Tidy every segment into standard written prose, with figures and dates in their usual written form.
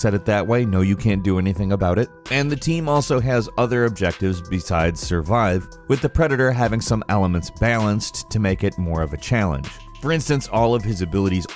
looks at it that way, no, you can't do anything about it. And the team also has other objectives besides survive, with the Predator having some elements balanced to make it more of a challenge. For instance, all of his abilities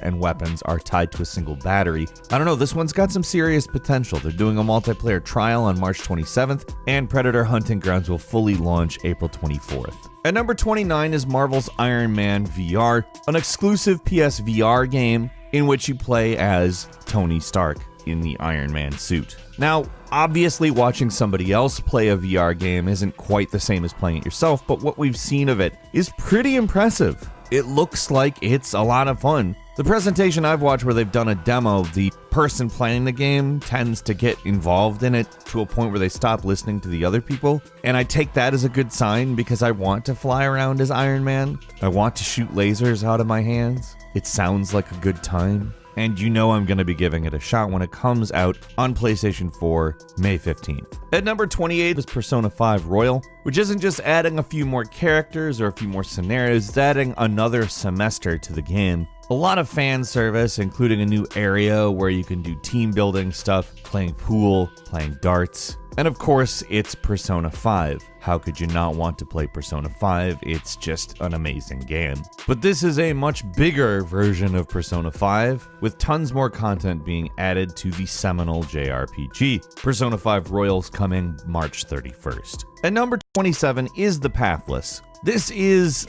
and weapons are tied to a single battery. I don't know, this one's got some serious potential. They're doing a multiplayer trial on March 27th, and Predator Hunting Grounds will fully launch April 24th. At number 29 is Marvel's Iron Man VR, an exclusive PS VR game in which you play as Tony Stark in the Iron Man suit. Now, obviously watching somebody else play a VR game isn't quite the same as playing it yourself, but what we've seen of it is pretty impressive. It looks like it's a lot of fun. The presentation I've watched where they've done a demo, the person playing the game tends to get involved in it to a point where they stop listening to the other people, and I take that as a good sign because I want to fly around as Iron Man. I want to shoot lasers out of my hands. It sounds like a good time. And you know I'm going to be giving it a shot when it comes out on PlayStation 4 May 15th. At number 28 is Persona 5 Royal, which isn't just adding a few more characters or a few more scenarios, it's adding another semester to the game. A lot of fan service, including a new area where you can do team building stuff, playing pool, playing darts. And of course, it's Persona 5. How could you not want to play Persona 5? It's just an amazing game. But this is a much bigger version of Persona 5, with tons more content being added to the seminal JRPG. Persona 5 Royals coming March 31st. At number 27 is The Pathless. This is,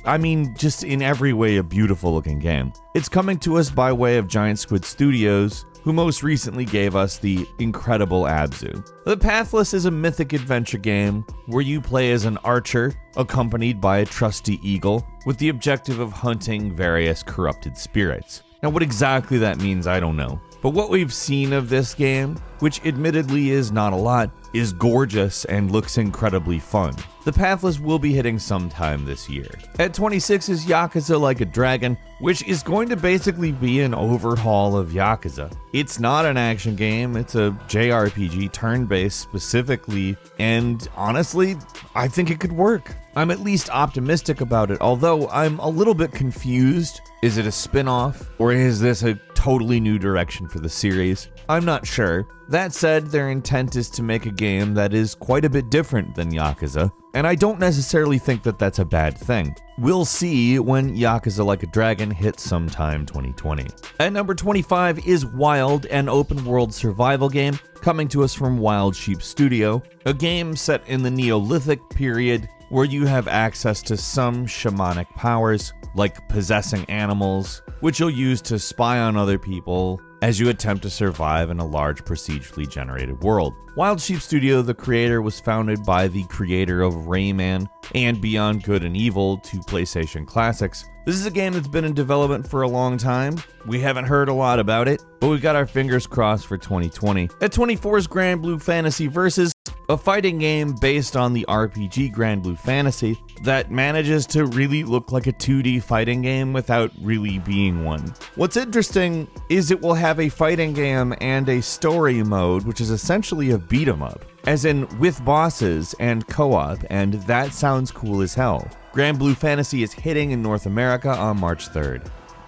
just in every way a beautiful looking game. It's coming to us by way of Giant Squid Studios, who most recently gave us the incredible Abzu. The Pathless is a mythic adventure game where you play as an archer accompanied by a trusty eagle with the objective of hunting various corrupted spirits. Now, what exactly that means, I don't know. But what we've seen of this game, which admittedly is not a lot, is gorgeous and looks incredibly fun. The Pathless will be hitting sometime this year. At 26 is Yakuza Like a Dragon, which is going to basically be an overhaul of Yakuza. It's not an action game, it's a JRPG turn-based specifically, and honestly, I think it could work. I'm at least optimistic about it, although I'm a little bit confused. Is it a spin-off, or is this a totally new direction for the series? I'm not sure. That said, their intent is to make a game that is quite a bit different than Yakuza, and I don't necessarily think that that's a bad thing. We'll see when Yakuza Like a Dragon hits sometime 2020. At number 25 is Wild, an open-world survival game coming to us from Wild Sheep Studio, a game set in the Neolithic period where you have access to some shamanic powers, like possessing animals, which you'll use to spy on other people as you attempt to survive in a large procedurally generated world. Wild Sheep Studio, the creator, was founded by the creator of Rayman and Beyond Good and Evil, two PlayStation classics. This is a game that's been in development for a long time. We haven't heard a lot about it, but we've got our fingers crossed for 2020. At 24 is Grand Blue Fantasy Versus, a fighting game based on the RPG Grand Blue Fantasy that manages to really look like a 2D fighting game without really being one. What's interesting is it will have a fighting game and a story mode, which is essentially a beat 'em up, as in with bosses and co-op, and that sounds cool as hell. Grand Blue Fantasy is hitting in North America on March 3rd.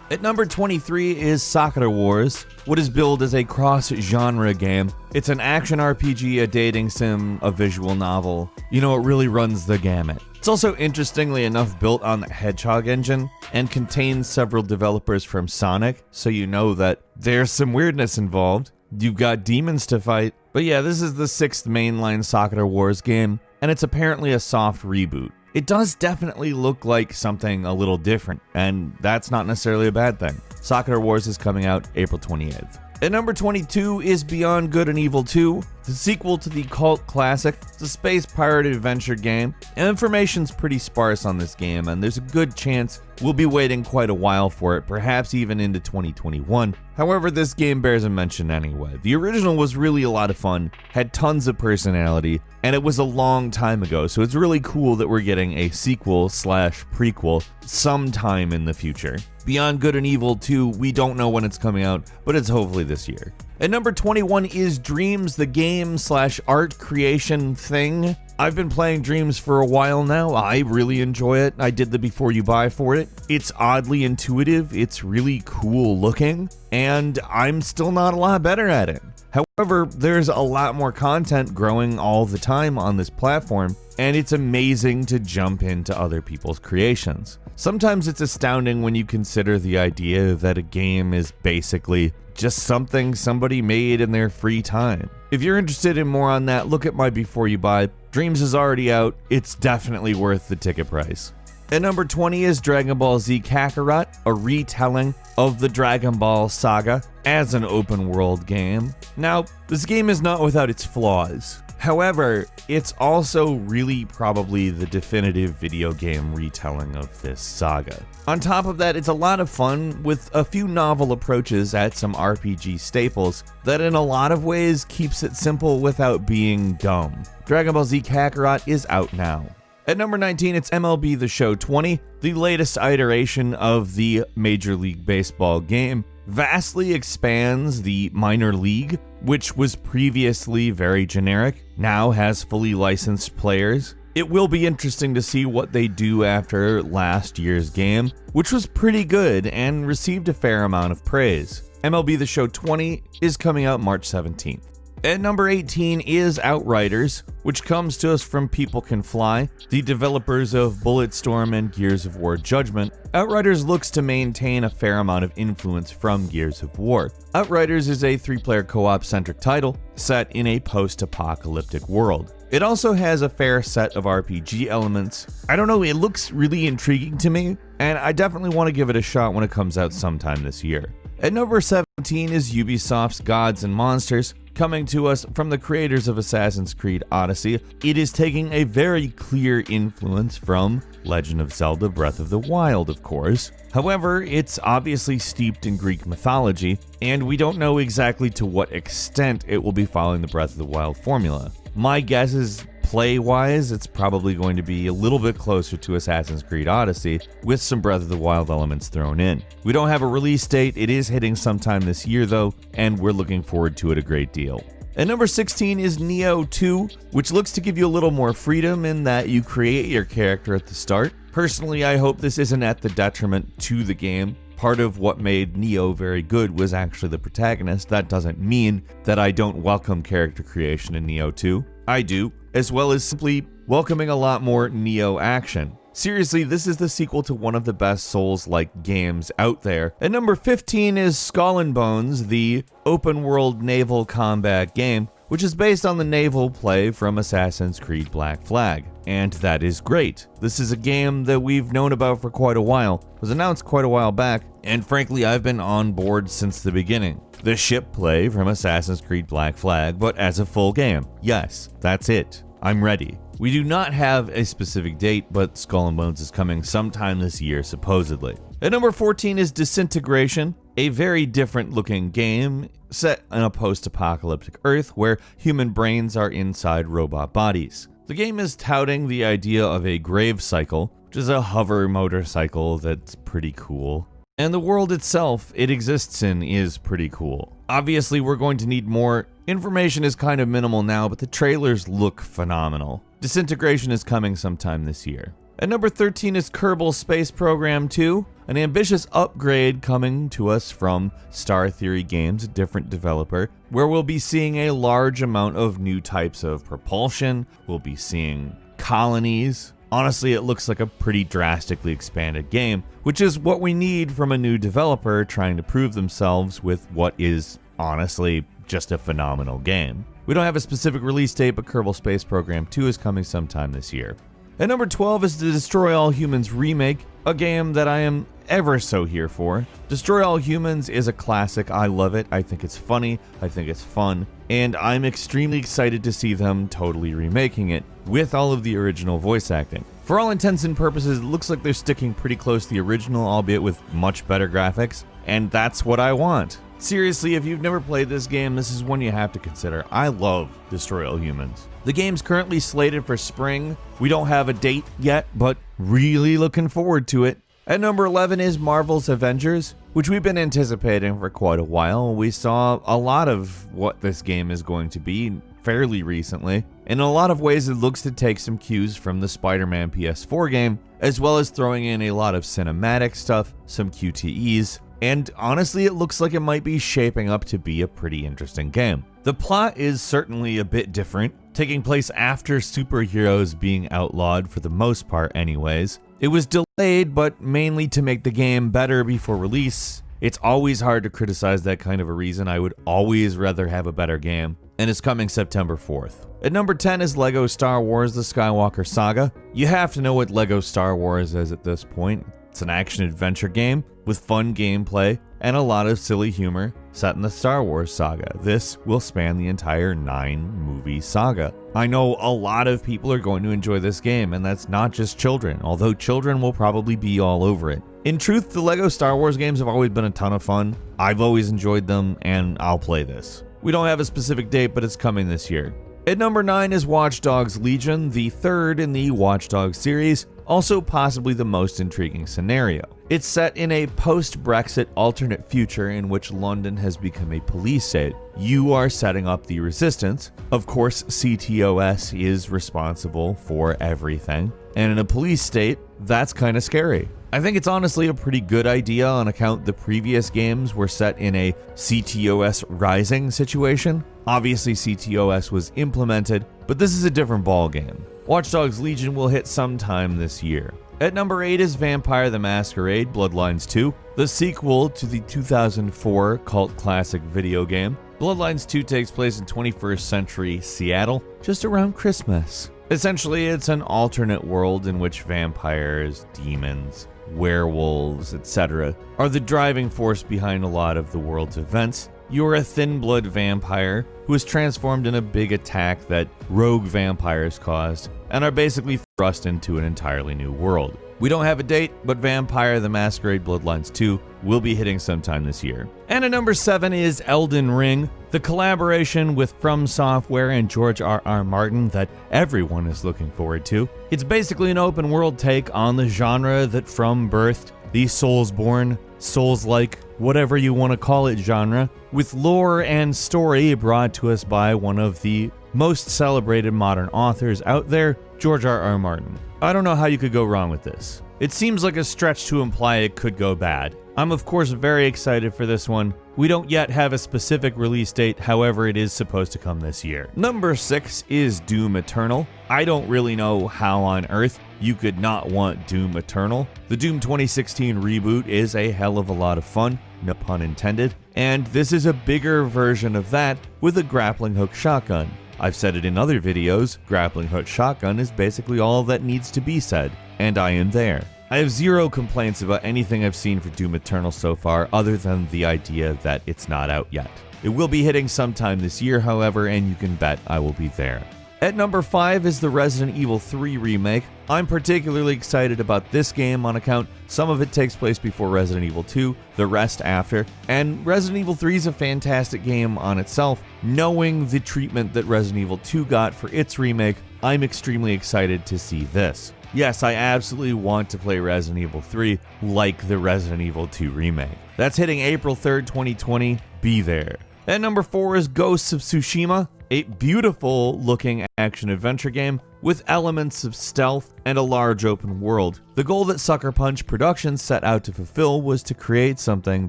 At number 23 is Sakura Wars, what is billed as a cross-genre game. It's an action RPG, a dating sim, a visual novel. You know, it really runs the gamut. It's also, interestingly enough, built on the Hedgehog engine and contains several developers from Sonic, so you know that there's some weirdness involved. You've got demons to fight. But yeah, this is the 6th mainline Sakura Wars game, and it's apparently a soft reboot. It does definitely look like something a little different, and that's not necessarily a bad thing. Sakura Wars is coming out April 28th. At number 22 is Beyond Good and Evil 2, the sequel to the cult classic. It's a space pirate adventure game, and information's pretty sparse on this game, and there's a good chance we'll be waiting quite a while for it, perhaps even into 2021. However, this game bears a mention anyway. The original was really a lot of fun, had tons of personality, and it was a long time ago, so it's really cool that we're getting a sequel/prequel sometime in the future. Beyond Good and Evil 2, we don't know when it's coming out, but it's hopefully this year. At number 21 is Dreams, the game/art creation thing. I've been playing Dreams for a while now. I really enjoy it. I did the before you buy for it. It's oddly intuitive, it's really cool looking, and I'm still not a lot better at it. However, there's a lot more content growing all the time on this platform, and it's amazing to jump into other people's creations. Sometimes it's astounding when you consider the idea that a game is basically just something somebody made in their free time. If you're interested in more on that, look at my before you buy. Dreams is already out. It's definitely worth the ticket price. At number 20 is Dragon Ball Z Kakarot, a retelling of the Dragon Ball saga as an open world game. Now, this game is not without its flaws. However, it's also really probably the definitive video game retelling of this saga. On top of that, it's a lot of fun with a few novel approaches at some RPG staples that in a lot of ways keeps it simple without being dumb. Dragon Ball Z Kakarot is out now. At number 19, it's MLB The Show 20, the latest iteration of the Major League Baseball game. Vastly expands the minor league, which was previously very generic, now has fully licensed players. It will be interesting to see what they do after last year's game, which was pretty good and received a fair amount of praise. MLB The Show 20 is coming out March 17th. At number 18 is Outriders, which comes to us from People Can Fly, the developers of Bulletstorm and Gears of War Judgment. Outriders looks to maintain a fair amount of influence from Gears of War. Outriders is a 3-player co-op centric title set in a post-apocalyptic world. It also has a fair set of RPG elements. I don't know, it looks really intriguing to me, and I definitely want to give it a shot when it comes out sometime this year. At number 17 is Ubisoft's Gods and Monsters, coming to us from the creators of Assassin's Creed Odyssey. It is taking a very clear influence from Legend of Zelda Breath of the Wild, of course. However, it's obviously steeped in Greek mythology, and we don't know exactly to what extent it will be following the Breath of the Wild formula. My guess is play-wise, it's probably going to be a little bit closer to Assassin's Creed Odyssey, with some Breath of the Wild elements thrown in. We don't have a release date, it is hitting sometime this year though, and we're looking forward to it a great deal. At number 16 is Nioh 2, which looks to give you a little more freedom in that you create your character at the start. Personally, I hope this isn't at the detriment to the game. Part of what made Nioh very good was actually the protagonist. That doesn't mean that I don't welcome character creation in Nioh 2. I do, as well as simply welcoming a lot more Nioh action. Seriously, this is the sequel to one of the best Souls-like games out there. At number 15 is Skull and Bones, the open-world naval combat game, which is based on the naval play from Assassin's Creed Black Flag. And that is great. This is a game that we've known about for quite a while. It was announced quite a while back, and frankly, I've been on board since the beginning. The ship play from Assassin's Creed Black Flag, but as a full game. Yes, that's it. I'm ready. We do not have a specific date, but Skull and Bones is coming sometime this year, supposedly. At number 14 is Disintegration, a very different looking game set in a post-apocalyptic Earth where human brains are inside robot bodies. The game is touting the idea of a grave cycle, which is a hover motorcycle that's pretty cool. And the world itself it exists in is pretty cool. Obviously, we're going to need more. Information is kind of minimal now, but the trailers look phenomenal. Disintegration is coming sometime this year. At number 13 is Kerbal Space Program 2, an ambitious upgrade coming to us from Star Theory Games, a different developer, where we'll be seeing a large amount of new types of propulsion, we'll be seeing colonies. Honestly, it looks like a pretty drastically expanded game, which is what we need from a new developer trying to prove themselves with what is, honestly, just a phenomenal game. We don't have a specific release date, but Kerbal Space Program 2 is coming sometime this year. At number 12 is the Destroy All Humans remake, a game that I am ever so here for. Destroy All Humans is a classic. I love it. I think it's funny. I think it's fun. And I'm extremely excited to see them totally remaking it with all of the original voice acting. For all intents and purposes, it looks like they're sticking pretty close to the original, albeit with much better graphics. And that's what I want. Seriously, if you've never played this game, this is one you have to consider. I love Destroy All Humans. The game's currently slated for spring. We don't have a date yet, but really looking forward to it. At number 11 is Marvel's Avengers, which we've been anticipating for quite a while. We saw a lot of what this game is going to be fairly recently. In a lot of ways, it looks to take some cues from the Spider-Man PS4 game, as well as throwing in a lot of cinematic stuff, some QTEs, and honestly, it looks like it might be shaping up to be a pretty interesting game. The plot is certainly a bit different, taking place after superheroes being outlawed for the most part anyways. It was delayed, but mainly to make the game better before release. It's always hard to criticize that kind of a reason. I would always rather have a better game, and it's coming September 4th. At number 10 is LEGO Star Wars The Skywalker Saga. You have to know what LEGO Star Wars is at this point. It's an action-adventure game with fun gameplay and a lot of silly humor set in the Star Wars saga. This will span the entire 9-movie saga. I know a lot of people are going to enjoy this game, and that's not just children, although children will probably be all over it. In truth, the LEGO Star Wars games have always been a ton of fun. I've always enjoyed them, and I'll play this. We don't have a specific date, but it's coming this year. At number 9 is Watch Dogs Legion, the third in the Watch Dogs series, also possibly the most intriguing scenario. It's set in a post-Brexit alternate future in which London has become a police state. You are setting up the resistance. Of course, CTOS is responsible for everything, and in a police state, that's kind of scary. I think it's honestly a pretty good idea on account the previous games were set in a CTOS rising situation. Obviously CTOS was implemented, but this is a different ballgame. Watch Dogs Legion will hit sometime this year. At number 8 is Vampire the Masquerade Bloodlines 2, the sequel to the 2004 cult classic video game. Bloodlines 2 takes place in 21st century Seattle, just around Christmas. Essentially, it's an alternate world in which vampires, demons, werewolves, etc. are the driving force behind a lot of the world's events. You're a thin-blood vampire who is transformed in a big attack that rogue vampires caused and are basically thrust into an entirely new world. We don't have a date, but Vampire the Masquerade Bloodlines 2 will be hitting sometime this year. And at number 7 is Elden Ring, the collaboration with From Software and George R.R. Martin that everyone is looking forward to. It's basically an open world take on the genre that From birthed, the Soulsborne, Souls-like, whatever you want to call it genre, with lore and story brought to us by one of the most celebrated modern authors out there, George R.R. Martin. I don't know how you could go wrong with this. It seems like a stretch to imply it could go bad. I'm of course very excited for this one. We don't yet have a specific release date, however it is supposed to come this year. Number 6 is Doom Eternal. I don't really know how on earth you could not want Doom Eternal. The Doom 2016 reboot is a hell of a lot of fun, no pun intended, and this is a bigger version of that with a grappling hook shotgun. I've said it in other videos, grappling hook shotgun is basically all that needs to be said, and I am there. I have zero complaints about anything I've seen for Doom Eternal so far, other than the idea that it's not out yet. It will be hitting sometime this year, however, and you can bet I will be there. At number 5 is the Resident Evil 3 remake. I'm particularly excited about this game on account some of it takes place before Resident Evil 2, the rest after, and Resident Evil 3 is a fantastic game on itself. Knowing the treatment that Resident Evil 2 got for its remake, I'm extremely excited to see this. Yes, I absolutely want to play Resident Evil 3 like the Resident Evil 2 remake. That's hitting April 3rd, 2020. Be there. At number 4 is Ghosts of Tsushima, a beautiful looking action-adventure game with elements of stealth and a large open world. The goal that Sucker Punch Productions set out to fulfill was to create something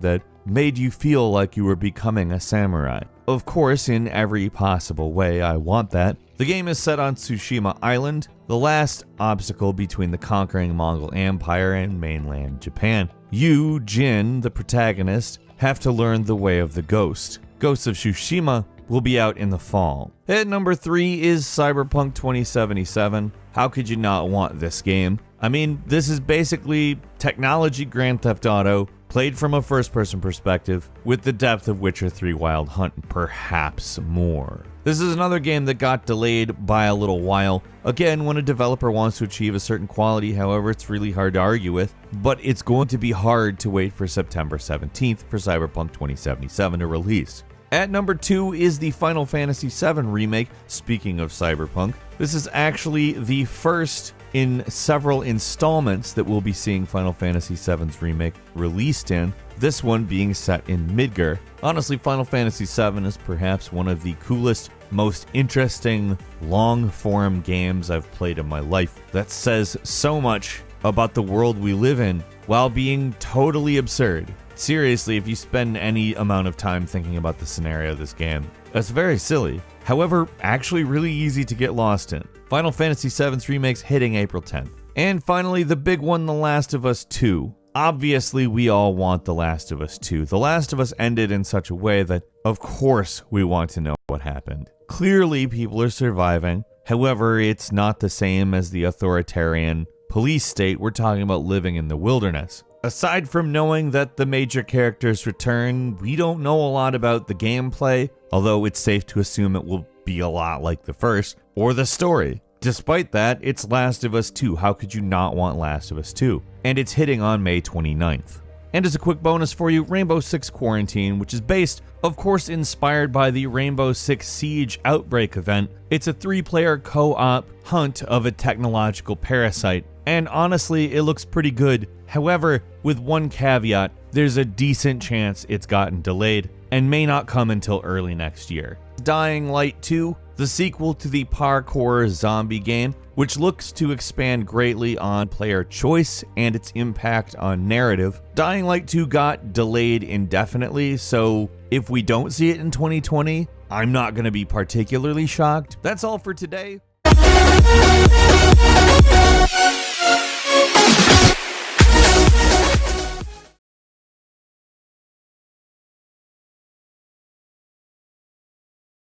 that made you feel like you were becoming a samurai. Of course, in every possible way, I want that. The game is set on Tsushima Island, the last obstacle between the conquering Mongol Empire and mainland Japan. You, Jin, the protagonist, have to learn the way of the ghost. Ghosts of Tsushima will be out in the fall. At number 3 is Cyberpunk 2077. How could you not want this game? I mean, this is basically technology Grand Theft Auto, played from a first-person perspective, with the depth of Witcher 3 Wild Hunt, perhaps more. This is another game that got delayed by a little while. Again, when a developer wants to achieve a certain quality, however, it's really hard to argue with, but it's going to be hard to wait for September 17th for Cyberpunk 2077 to release. At number 2 is the Final Fantasy VII Remake. Speaking of Cyberpunk, this is actually the first in several installments that we'll be seeing Final Fantasy VII's remake released in, this one being set in Midgar. Honestly, Final Fantasy VII is perhaps one of the coolest most interesting long-form games I've played in my life. That says so much about the world we live in while being totally absurd. Seriously, if you spend any amount of time thinking about the scenario of this game, that's very silly. However, actually really easy to get lost in. Final Fantasy VII's remake's hitting April 10th. And finally, the big one, The Last of Us 2. Obviously, we all want The Last of Us 2. The Last of Us ended in such a way that, of course, we want to know what happened. Clearly, people are surviving. However, it's not the same as the authoritarian police state. We're talking about living in the wilderness. Aside from knowing that the major characters return, we don't know a lot about the gameplay, although it's safe to assume it will be a lot like the first, or the story. Despite that, it's Last of Us 2. How could you not want Last of Us 2? And it's hitting on May 29th. And as a quick bonus for you, Rainbow Six Quarantine, which is based, of course, inspired by the Rainbow Six Siege Outbreak event. It's a 3-player co-op hunt of a technological parasite. And honestly, it looks pretty good. However, with one caveat, there's a decent chance it's gotten delayed and may not come until early next year. Dying Light 2, the sequel to the parkour zombie game, which looks to expand greatly on player choice and its impact on narrative. Dying Light 2 got delayed indefinitely, so if we don't see it in 2020, I'm not going to be particularly shocked. That's all for today.